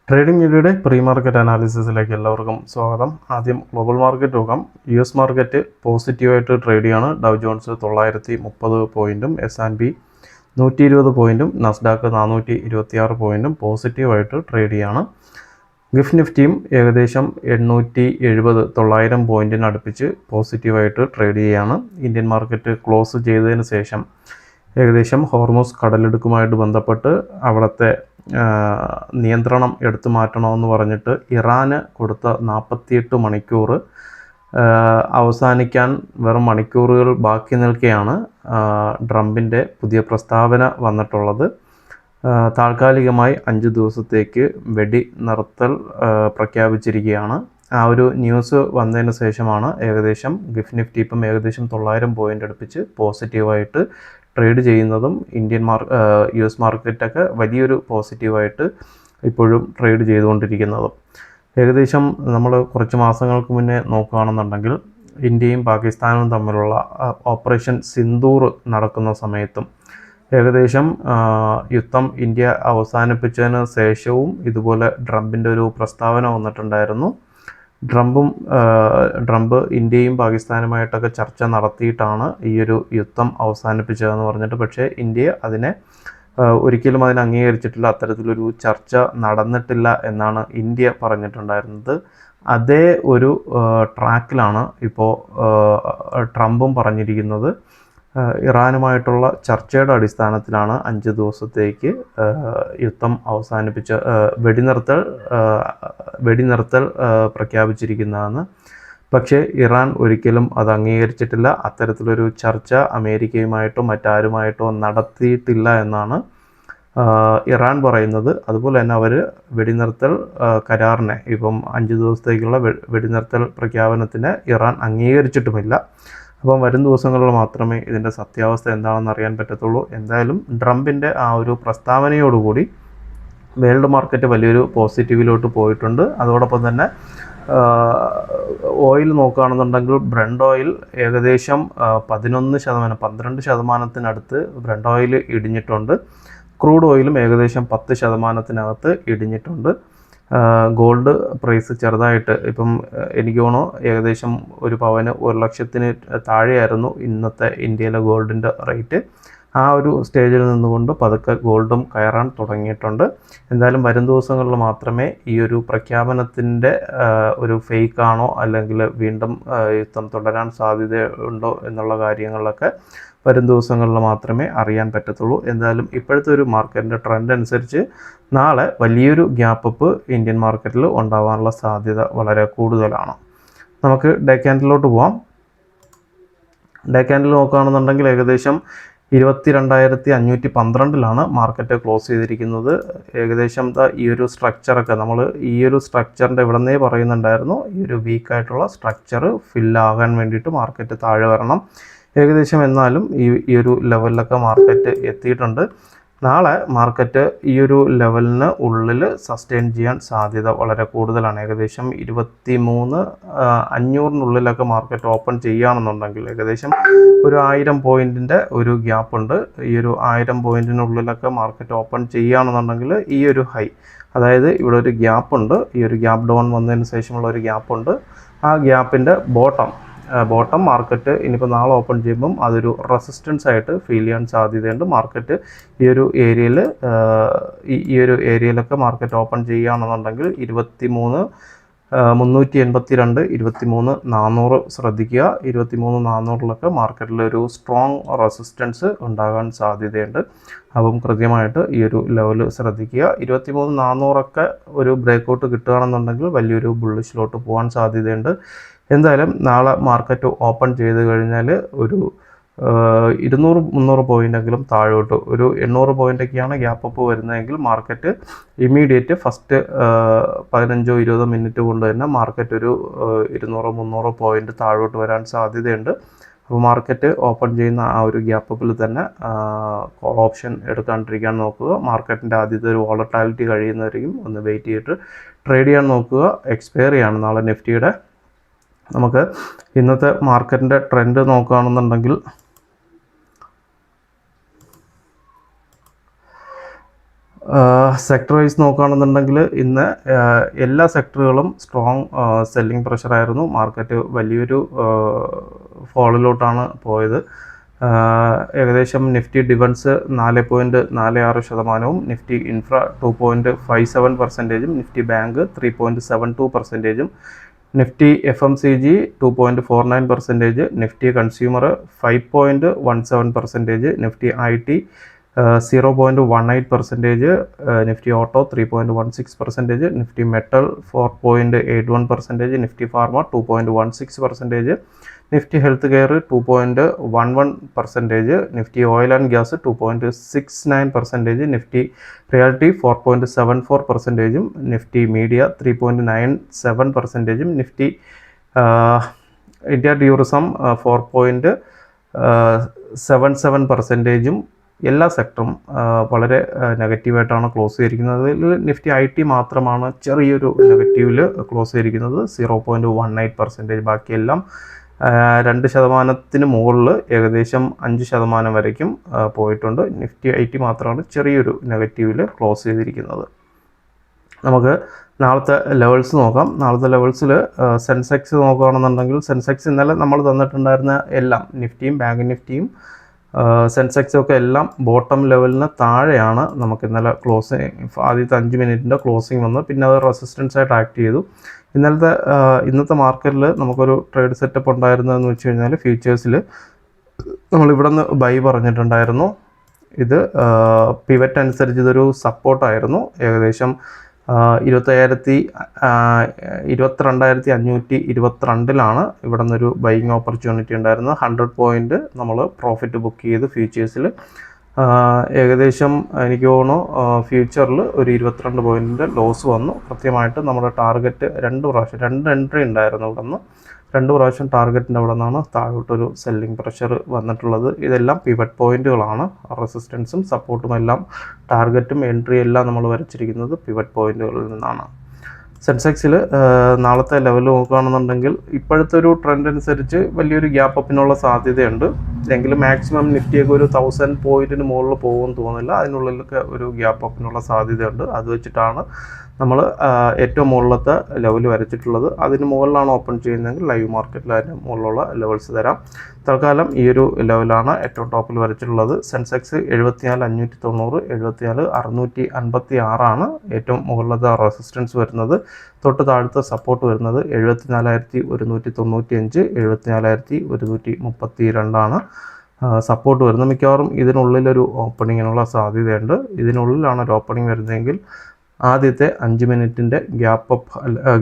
Trading ഇന്ത്യയുടെ pre market അനാലിസിസിലേക്ക് എല്ലാവർക്കും സ്വാഗതം. ആദ്യം ഗ്ലോബൽ മാർക്കറ്റ് നോക്കാം. US മാർക്കറ്റ് പോസിറ്റീവായിട്ട് ട്രേഡ് ചെയ്യാണ്. ഡൗ ജോൺസ് 930 പോയിൻറ്റും S&P 120 പോയിൻറ്റും നസ്ഡാക്ക് 426 പോയിൻറ്റും പോസിറ്റീവായിട്ട് ട്രേഡ് ചെയ്യാണ്. ഗിഫ്റ്റ് നിഫ്റ്റിയും ഏകദേശം 870-900 പോയിൻറ്റിന് അടുപ്പിച്ച് പോസിറ്റീവായിട്ട് ട്രേഡ് ചെയ്യുകയാണ്. ഇന്ത്യൻ മാർക്കറ്റ് ക്ലോസ് ചെയ്തതിന് ശേഷം ഏകദേശം ഹോർമോസ് കടലെടുക്കുമായിട്ട് ബന്ധപ്പെട്ട് അവിടുത്തെ നിയന്ത്രണം എടുത്തു മാറ്റണമെന്ന് പറഞ്ഞിട്ട് ഇറാന് കൊടുത്ത 48 മണിക്കൂർ അവസാനിക്കാൻ വെറും മണിക്കൂറുകൾ ബാക്കി നിൽക്കെയാണ് ട്രംപിൻ്റെ പുതിയ പ്രസ്താവന വന്നിട്ടുള്ളത്. താൽക്കാലികമായി 5 ദിവസത്തേക്ക് വെടിനിർത്തൽ പ്രഖ്യാപിച്ചിരിക്കുകയാണ്. ആ ഒരു ന്യൂസ് വന്നതിന് ശേഷമാണ് ഏകദേശം ഗിഫ്റ്റ് നിഫ്റ്റി ഇപ്പം ഏകദേശം 900 പോയിൻ്റ് അടുപ്പിച്ച് പോസിറ്റീവായിട്ട് ട്രേഡ് ചെയ്യുന്നതും US മാർക്കറ്റൊക്കെ വലിയൊരു പോസിറ്റീവായിട്ട് ഇപ്പോഴും ട്രേഡ് ചെയ്തുകൊണ്ടിരിക്കുന്നതും. ഏകദേശം നമ്മൾ കുറച്ച് മാസങ്ങൾക്ക് മുന്നേ നോക്കുകയാണെന്നുണ്ടെങ്കിൽ ഇന്ത്യയും പാകിസ്ഥാനും തമ്മിലുള്ള ഓപ്പറേഷൻ സിന്ദൂർ നടക്കുന്ന സമയത്തും ഏകദേശം യുദ്ധം ഇന്ത്യ അവസാനിപ്പിച്ചതിന് ശേഷവും ഇതുപോലെ ട്രംപിൻ്റെ ഒരു പ്രസ്താവന വന്നിട്ടുണ്ടായിരുന്നു. ട്രംപ് ഇന്ത്യയും പാകിസ്ഥാനുമായിട്ടൊക്കെ ചർച്ച നടത്തിയിട്ടാണ് ഈ ഒരു യുദ്ധം അവസാനിപ്പിച്ചതെന്ന് പറഞ്ഞിട്ട്, പക്ഷേ ഇന്ത്യ അതിനെ ഒരിക്കലും അതിനെ അംഗീകരിച്ചിട്ടില്ല. അത്തരത്തിലൊരു ചർച്ച നടന്നിട്ടില്ല എന്നാണ് ഇന്ത്യ പറഞ്ഞിട്ടുണ്ടായിരുന്നത്. അതേ ഒരു ട്രാക്കിലാണ് ഇപ്പോൾ ട്രംപും പറഞ്ഞിരിക്കുന്നത്. ഇറാനുമായിട്ടുള്ള ചർച്ചയുടെ അടിസ്ഥാനത്തിലാണ് 5 ദിവസത്തേക്ക് യുദ്ധം അവസാനിപ്പിച്ച വെടിനിർത്തൽ പ്രഖ്യാപിച്ചിരിക്കുന്നതെന്ന്. പക്ഷേ ഇറാൻ ഒരിക്കലും അത് അംഗീകരിച്ചിട്ടില്ല. അത്തരത്തിലൊരു ചർച്ച അമേരിക്കയുമായിട്ടോ മറ്റാരുമായിട്ടോ നടത്തിയിട്ടില്ല എന്നാണ് ഇറാൻ പറയുന്നത്. അതുപോലെ തന്നെ അവർ വെടിനിർത്തൽ കരാറിനെ ഇപ്പം 5 ദിവസത്തേക്കുള്ള വെടിനിർത്തൽ പ്രഖ്യാപനത്തിന് ഇറാൻ അംഗീകരിച്ചിട്ടുമില്ല. അപ്പം വരും ദിവസങ്ങളിൽ മാത്രമേ ഇതിൻ്റെ സത്യാവസ്ഥ എന്താണെന്ന് അറിയാൻ പറ്റത്തുള്ളൂ. എന്തായാലും ട്രംപിൻ്റെ ആ ഒരു പ്രസ്താവനയോടുകൂടി വേൾഡ് മാർക്കറ്റ് വലിയൊരു പോസിറ്റീവിലോട്ട് പോയിട്ടുണ്ട്. അതോടൊപ്പം തന്നെ ഓയിൽ നോക്കുകയാണെന്നുണ്ടെങ്കിൽ ബ്രണ്ട് ഓയിൽ ഏകദേശം 12%-15%-നടുത്ത് ബ്രണ്ട് ഓയിൽ ഇടിഞ്ഞിട്ടുണ്ട്. ക്രൂഡ് ഓയിലും ഏകദേശം 10%-നകത്ത് ഇടിഞ്ഞിട്ടുണ്ട്. ഗോൾഡ് പ്രൈസ് ചെറുതായിട്ട് ഇപ്പം എനിക്ക് തോന്നുന്നു ഏകദേശം ഒരു പവന് 1,00,000-ന് താഴെയായിരുന്നു ഇന്നത്തെ ഇന്ത്യയിലെ ഗോൾഡിൻ്റെ റേറ്റ്. ആ ഒരു സ്റ്റേജിൽ നിന്നുകൊണ്ട് പതുക്കെ ഗോൾഡും കയറാൻ തുടങ്ങിയിട്ടുണ്ട്. എന്തായാലും വരും ദിവസങ്ങളിൽ മാത്രമേ ഈ ഒരു പ്രഖ്യാപനത്തിൻ്റെ ഒരു ഫേക്കാണോ അല്ലെങ്കിൽ വീണ്ടും യുദ്ധം തുടരാൻ സാധ്യതയുണ്ടോ എന്നുള്ള കാര്യങ്ങളിലൊക്കെ വരും ദിവസങ്ങളിൽ മാത്രമേ അറിയാൻ പറ്റത്തുള്ളൂ. എന്തായാലും ഇപ്പോഴത്തെ ഒരു മാർക്കറ്റിൻ്റെ ട്രെൻഡ് അനുസരിച്ച് നാളെ വലിയൊരു ഗ്യാപ്പ് അപ്പ് ഇന്ത്യൻ മാർക്കറ്റിൽ ഉണ്ടാകാനുള്ള സാധ്യത വളരെ കൂടുതലാണ്. നമുക്ക് ഡേ ക്യാൻഡിലോട്ട് പോവാം. ഡേ ക്യാൻഡിൽ നോക്കുകയാണെന്നുണ്ടെങ്കിൽ ഏകദേശം 22,512 മാർക്കറ്റ് ക്ലോസ് ചെയ്തിരിക്കുന്നത്. ഏകദേശം ഈ ഒരു സ്ട്രക്ചറൊക്കെ നമ്മൾ ഈ ഒരു സ്ട്രക്ചറിൻ്റെ ഇവിടെ നിന്നേ പറയുന്നുണ്ടായിരുന്നു, ഈ ഒരു വീക്കായിട്ടുള്ള സ്ട്രക്ചർ ഫില്ലാകാൻ വേണ്ടിയിട്ട് മാർക്കറ്റ് താഴെ വരണം. ഏകദേശം എന്നാലും ഈ ഒരു ലെവലിലൊക്കെ മാർക്കറ്റ് എത്തിയിട്ടുണ്ട്. നാളെ മാർക്കറ്റ് ഈ ഒരു ലെവലിന് ഉള്ളിൽ സസ്റ്റെയിൻ ചെയ്യാൻ സാധ്യത വളരെ കൂടുതലാണ്. ഏകദേശം 23,500-നുള്ളിലൊക്കെ മാർക്കറ്റ് ഓപ്പൺ ചെയ്യുകയാണെന്നുണ്ടെങ്കിൽ ഏകദേശം ഒരു 1000 പോയിൻറ്റിൻ്റെ ഒരു ഗ്യാപ്പ് ഉണ്ട്. ഈ ഒരു 1000 പോയിൻറ്റിനുള്ളിലൊക്കെ മാർക്കറ്റ് ഓപ്പൺ ചെയ്യുകയാണെന്നുണ്ടെങ്കിൽ ഈ ഒരു ഹൈ, അതായത് ഇവിടെ ഒരു ഗ്യാപ്പ് ഉണ്ട്, ഈ ഒരു ഗ്യാപ്പ് ഡൗൺ വന്നതിന് ശേഷമുള്ള ഒരു ഗ്യാപ്പ് ഉണ്ട്. ആ ഗ്യാപ്പിൻ്റെ ബോട്ടം മാർക്കറ്റ് ഇനിയിപ്പോൾ നാളെ ഓപ്പൺ ചെയ്യുമ്പം അതൊരു റെസിസ്റ്റൻസ് ആയിട്ട് ഫീൽ ചെയ്യാൻ സാധ്യതയുണ്ട്. മാർക്കറ്റ് ഈ ഒരു ഏരിയയിലൊക്കെ മാർക്കറ്റ് ഓപ്പൺ ചെയ്യുകയാണെന്നുണ്ടെങ്കിൽ 23,382, 23,400 ശ്രദ്ധിക്കുക. 23,400-ലൊക്കെ മാർക്കറ്റിലൊരു സ്ട്രോങ് റെസിസ്റ്റൻസ് ഉണ്ടാകാൻ സാധ്യതയുണ്ട്. അപ്പം കൃത്യമായിട്ട് ഈ ഒരു ലെവൽ ശ്രദ്ധിക്കുക. 23,400-ഒക്കെ ഒരു ബ്രേക്കൗട്ട് കിട്ടുകയാണെന്നുണ്ടെങ്കിൽ വലിയൊരു ബുള്ളിഷിലോട്ട് പോകാൻ സാധ്യതയുണ്ട്. എന്തായാലും നാളെ മാർക്കറ്റ് ഓപ്പൺ ചെയ്ത് കഴിഞ്ഞാൽ ഒരു 200-300 പോയിൻ്റെങ്കിലും താഴോട്ട്, ഒരു 800 പോയിൻ്റൊക്കെയാണ് ഗ്യാപ്പ് അപ്പ് വരുന്നതെങ്കിൽ മാർക്കറ്റ് ഇമ്മീഡിയറ്റ് ഫസ്റ്റ് 15-20 മിനിറ്റ് കൊണ്ട് തന്നെ മാർക്കറ്റ് ഒരു 200-300 പോയിൻ്റ് താഴോട്ട് വരാൻ സാധ്യതയുണ്ട്. അപ്പോൾ മാർക്കറ്റ് ഓപ്പൺ ചെയ്യുന്ന ആ ഒരു ഗ്യാപ്പ് അപ്പിൽ തന്നെ ഓപ്ഷൻ എടുക്കാണ്ടിരിക്കാൻ നോക്കുക. മാർക്കറ്റിൻ്റെ ആദ്യത്തെ ഒരു വോളറ്റാലിറ്റി കഴിയുന്നവരെയും ഒന്ന് വെയിറ്റ് ചെയ്തിട്ട് ട്രേഡ് ചെയ്യാൻ നോക്കുക. എക്സ്പയറി ആണ് നാളെ നിഫ്റ്റിയുടെ. നമുക്ക് ഇന്നത്തെ മാർക്കറ്റിൻ്റെ ട്രെൻഡ് നോക്കുകയാണെന്നുണ്ടെങ്കിൽ സെക്ടർ വൈസ് നോക്കുകയാണെന്നുണ്ടെങ്കിൽ ഇന്ന് എല്ലാ സെക്ടറുകളും സ്ട്രോങ് സെല്ലിംഗ് പ്രഷറായിരുന്നു. മാർക്കറ്റ് വലിയൊരു ഫോളിലോട്ടാണ് പോയത്. ഏകദേശം Nifty defence 4.46%, Nifty infra 2.57%, Nifty bank 3.72%, Nifty FMCG 2.49%, Nifty consumer 5.17%, Nifty IT 0.18%, Nifty auto 3.16%, Nifty metal 4.81%, Nifty pharma 2.16%, Nifty health care 2.11%, Nifty oil and gas 2.69%, Nifty reality 4.74%, Nifty media 3.97%, Nifty India tourism 4.77%. എല്ലാ സെക്ടറും വളരെ നെഗറ്റീവായിട്ടാണ് close ചെയ്തിരിക്കുന്നത്. Nifty IT മാത്രമാണ് ചെറിയൊരു നെഗറ്റീവിൽ close ചെയ്തിരിക്കുന്നത്, 0.18%. ബാക്കിയെല്ലാം 2% മുകളിൽ ഏകദേശം 5% വരയ്ക്കും പോയിട്ടുണ്ട്. നിഫ്റ്റി IT മാത്രമാണ് ചെറിയൊരു നെഗറ്റീവിൽ ക്ലോസ് ചെയ്തിരിക്കുന്നത്. നമുക്ക് നാളത്തെ ലെവൽസ് നോക്കാം. നാളത്തെ ലെവൽസിൽ സെൻസെക്സ് നോക്കുകയാണെന്നുണ്ടെങ്കിൽ സെൻസെക്സ് ഇന്നലെ നമ്മൾ തന്നിട്ടുണ്ടായിരുന്ന എല്ലാം നിഫ്റ്റിയും ബാങ്ക് നിഫ്റ്റിയും സെൻസെക്സും ഒക്കെ എല്ലാം ബോട്ടം ലെവലിന് താഴെയാണ് നമുക്ക് ഇന്നലെ ആദ്യത്തെ 5 മിനിറ്റിൻ്റെ ക്ലോസിങ് വന്ന് പിന്നെ അത് റെസിസ്റ്റൻസ് ആയിട്ട് ആക്ട് ചെയ്തു. ഇന്നത്തെ മാർക്കറ്റിൽ നമുക്കൊരു ട്രേഡ് സെറ്റപ്പ് ഉണ്ടായിരുന്നതെന്ന് വെച്ച് കഴിഞ്ഞാൽ ഫ്യൂച്ചേഴ്സിൽ നമ്മളിവിടെ നിന്ന് ബൈ പറഞ്ഞിട്ടുണ്ടായിരുന്നു. ഇത് പിവറ്റ് അനുസരിച്ച് ഇതൊരു സപ്പോർട്ടായിരുന്നു. ഏകദേശം 22,522 ഇവിടെ നിന്നൊരു ബൈയിങ് ഓപ്പർച്യൂണിറ്റി ഉണ്ടായിരുന്നത്. 100 പോയിൻ്റ് നമ്മൾ പ്രോഫിറ്റ് ബുക്ക് ചെയ്ത് ഫ്യൂച്ചേഴ്സിൽ. ഏകദേശം എനിക്ക് തോന്നുന്നു ഫ്യൂച്ചറിൽ ഒരു 22 പോയിൻറ്റിൻ്റെ ലോസ് വന്നു. കൃത്യമായിട്ട് നമ്മുടെ ടാർഗറ്റ് 2 എൻട്രി ഉണ്ടായിരുന്നു. ഇവിടെ നിന്ന് 2 പ്രാവശ്യം ടാർഗറ്റിൻ്റെ അവിടെ നിന്നാണ് താഴോട്ടൊരു സെല്ലിംഗ് പ്രഷർ വന്നിട്ടുള്ളത്. ഇതെല്ലാം പിവറ്റ് പോയിൻറ്റുകളാണ്. റെസിസ്റ്റൻസും സപ്പോർട്ടും എല്ലാം ടാർഗറ്റും എൻട്രി എല്ലാം നമ്മൾ വരച്ചിരിക്കുന്നത് പിവറ്റ് പോയിൻറ്റുകളിൽ നിന്നാണ്. സെൻസെക്സിൽ നാളത്തെ ലെവൽ നോക്കുകയാണെന്നുണ്ടെങ്കിൽ ഇപ്പോഴത്തെ ഒരു ട്രെൻഡ് അനുസരിച്ച് വലിയൊരു ഗ്യാപ്പ് അപ്പിനുള്ള സാധ്യതയുണ്ട്. എങ്കിലും മാക്സിമം നിഫ്റ്റിയൊക്കെ ഒരു 1000 പോയിൻറ്റിന് മുകളിൽ പോകുമെന്ന് തോന്നുന്നില്ല. അതിനുള്ളിലൊക്കെ ഒരു ഗ്യാപ്പ് അപ്പിനുള്ള സാധ്യതയുണ്ട്. അത് വെച്ചിട്ടാണ് നമ്മൾ ഏറ്റവും മുകളിലത്തെ ലെവൽ വരച്ചിട്ടുള്ളത്. അതിന് മുകളിലാണ് ഓപ്പൺ ചെയ്യുന്നതെങ്കിൽ ലൈവ് മാർക്കറ്റിൽ അതിന് മുകളിലുള്ള ലെവൽസ് തരാം. തൽക്കാലം ഈ ഒരു ലെവലാണ് ഏറ്റവും ടോപ്പിൽ വരച്ചിട്ടുള്ളത്. സെൻസെക്സ് 74,590, 74,656 ഏറ്റവും മുകളിലത്തെ റെസിസ്റ്റൻസ് വരുന്നത്. തൊട്ട് താഴത്തെ സപ്പോർട്ട് വരുന്നത് 74,195, 74,132 സപ്പോർട്ട് വരുന്നത്. മിക്കവാറും ഇതിനുള്ളിലൊരു ഓപ്പണിങ്ങിനുള്ള സാധ്യതയുണ്ട്. ഇതിനുള്ളിലാണ് ഒരു ഓപ്പണിംഗ് വരുന്നതെങ്കിൽ ആദ്യത്തെ 5 മിനിറ്റിൻ്റെ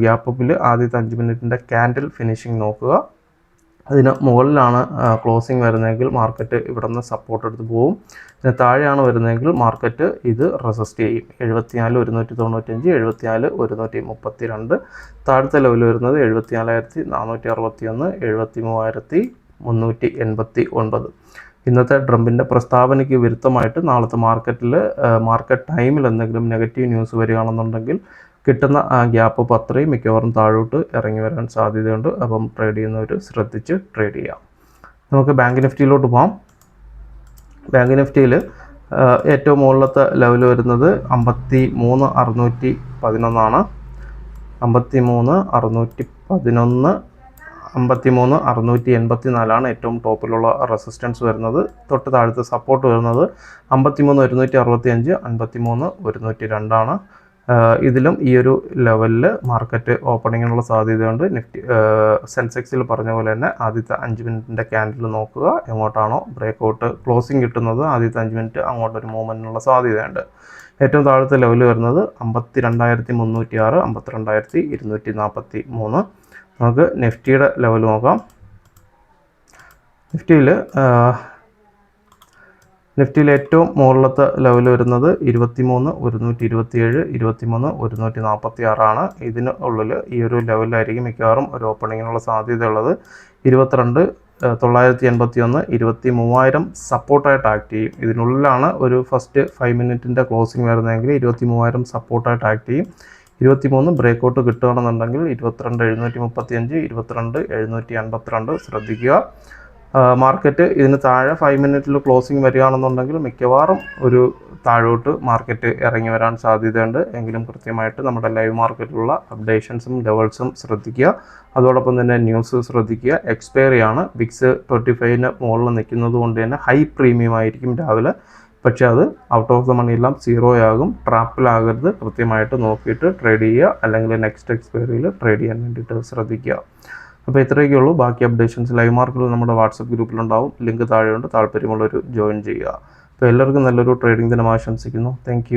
ഗ്യാപ്പപ്പിൽ ആദ്യത്തെ 5 മിനിറ്റിൻ്റെ ക്യാൻഡിൽ ഫിനിഷിംഗ് നോക്കുക. അതിന് മുകളിലാണ് ക്ലോസിംഗ് വരുന്നതെങ്കിൽ മാർക്കറ്റ് ഇവിടെ നിന്ന് സപ്പോർട്ട് എടുത്ത് പോകും. ഇതിന് താഴെയാണ് വരുന്നതെങ്കിൽ മാർക്കറ്റ് ഇത് റെസിസ്റ്റ് ചെയ്യും. 74,195, 74,132. താഴത്തെ ലെവൽ വരുന്നത് 74,461, 73,389. ഇന്നത്തെ ട്രംപിൻ്റെ പ്രസ്താവനയ്ക്ക് വിരുദ്ധമായിട്ട് നാളത്തെ മാർക്കറ്റ് ടൈമിൽ എന്തെങ്കിലും നെഗറ്റീവ് ന്യൂസ് വരികയാണെന്നുണ്ടെങ്കിൽ കിട്ടുന്ന ആ ഗ്യാപ്പ് അത്രയും മിക്കവാറും താഴോട്ട് ഇറങ്ങി വരാൻ സാധ്യതയുണ്ട്. അപ്പം ട്രേഡ് ചെയ്യുന്നവർ ശ്രദ്ധിച്ച് ട്രേഡ് ചെയ്യാം. നമുക്ക് ബാങ്ക് നിഫ്റ്റിയിലോട്ട് പോകാം. ബാങ്ക് നിഫ്റ്റിയിൽ ഏറ്റവും മുകളിലത്തെ ലെവൽ വരുന്നത് 53,611, 53,611, 53,684 ഏറ്റവും ടോപ്പിലുള്ള റെസിസ്റ്റൻസ് വരുന്നത്. തൊട്ട് താഴത്തെ സപ്പോർട്ട് വരുന്നത് 53,165, 53,102. ഇതിലും ഈ ഒരു ലെവലിൽ മാർക്കറ്റ് ഓപ്പണിങ്ങിനുള്ള സാധ്യതയുണ്ട്. സെൻസെക്സിൽ പറഞ്ഞ പോലെ തന്നെ ആദ്യത്തെ 5 മിനിറ്റിൻ്റെ ക്യാൻഡിൽ നോക്കുക. എങ്ങോട്ടാണോ ബ്രേക്കൗട്ട് ക്ലോസിംഗ് കിട്ടുന്നത് ആദ്യത്തെ 5 മിനിറ്റ് അങ്ങോട്ടൊരു മൂവ്മെൻറ്റിനുള്ള സാധ്യതയുണ്ട്. ഏറ്റവും താഴത്തെ ലെവൽ വരുന്നത് 52,306, 52,243. നമുക്ക് നിഫ്റ്റിയുടെ ലെവൽ നോക്കാം. നിഫ്റ്റിയിൽ ഏറ്റവും മുകളിലത്തെ ലെവൽ വരുന്നത് 23,127, 23,146. ഇതിന് ഉള്ളിൽ ഈ ഒരു ലെവലിലായിരിക്കും മിക്കവാറും ഒരു ഓപ്പണിങ്ങിനുള്ള സാധ്യതയുള്ളത്. 22,981, 23,000 സപ്പോർട്ടായിട്ട് ആക്ട് ചെയ്യും. ഇതിനുള്ളിലാണ് ഒരു ഫസ്റ്റ് 5 മിനിറ്റിൻ്റെ ക്ലോസിംഗ് വരുന്നതെങ്കിൽ 23,000 സപ്പോർട്ടായിട്ട് ആക്ട് ചെയ്യും. 23 ബ്രേക്കൗട്ട് കിട്ടുകയാണെന്നുണ്ടെങ്കിൽ 22,735, 22,782 ശ്രദ്ധിക്കുക. മാർക്കറ്റ് ഇതിന് താഴെ 5 മിനിറ്റിൽ ക്ലോസിംഗ് വരികയാണെന്നുണ്ടെങ്കിൽ മിക്കവാറും ഒരു താഴോട്ട് മാർക്കറ്റ് ഇറങ്ങി വരാൻ സാധ്യതയുണ്ട്. എങ്കിലും കൃത്യമായിട്ട് നമ്മുടെ ലൈവ് മാർക്കറ്റിലുള്ള അപ്ഡേഷൻസും ലെവൽസും ശ്രദ്ധിക്കുക. അതോടൊപ്പം തന്നെ ന്യൂസ് ശ്രദ്ധിക്കുക. എക്സ്പയറിയാണ് വിക്സ് 25ന് മുകളിൽ നിൽക്കുന്നത് കൊണ്ട് തന്നെ ഹൈ പ്രീമിയം ആയിരിക്കും രാവിലെ. പക്ഷേ അത് ഔട്ട് ഓഫ് ദ മണി എല്ലാം 0 ആകും. ട്രാപ്പിലാകരുത്. കൃത്യമായിട്ട് നോക്കിയിട്ട് ട്രേഡ് ചെയ്യുക, അല്ലെങ്കിൽ നെക്സ്റ്റ് എക്സ്പയറിയിൽ ട്രേഡ് ചെയ്യാൻ വേണ്ടിയിട്ട് ശ്രദ്ധിക്കുക. അപ്പോൾ ഇത്രയൊക്കെ ഉള്ളൂ. ബാക്കി അപ്ഡേഷൻസ് ലൈവ് മാർക്കറ്റിൽ നമ്മുടെ വാട്സപ്പ് ഗ്രൂപ്പിലുണ്ടാവും. ലിങ്ക് താഴെയുണ്ട്. താല്പര്യമുള്ളവർ ജോയിൻ ചെയ്യുക. അപ്പോൾ എല്ലാവർക്കും നല്ലൊരു ട്രേഡിംഗ് ദിനം ആശംസിക്കുന്നു. താങ്ക്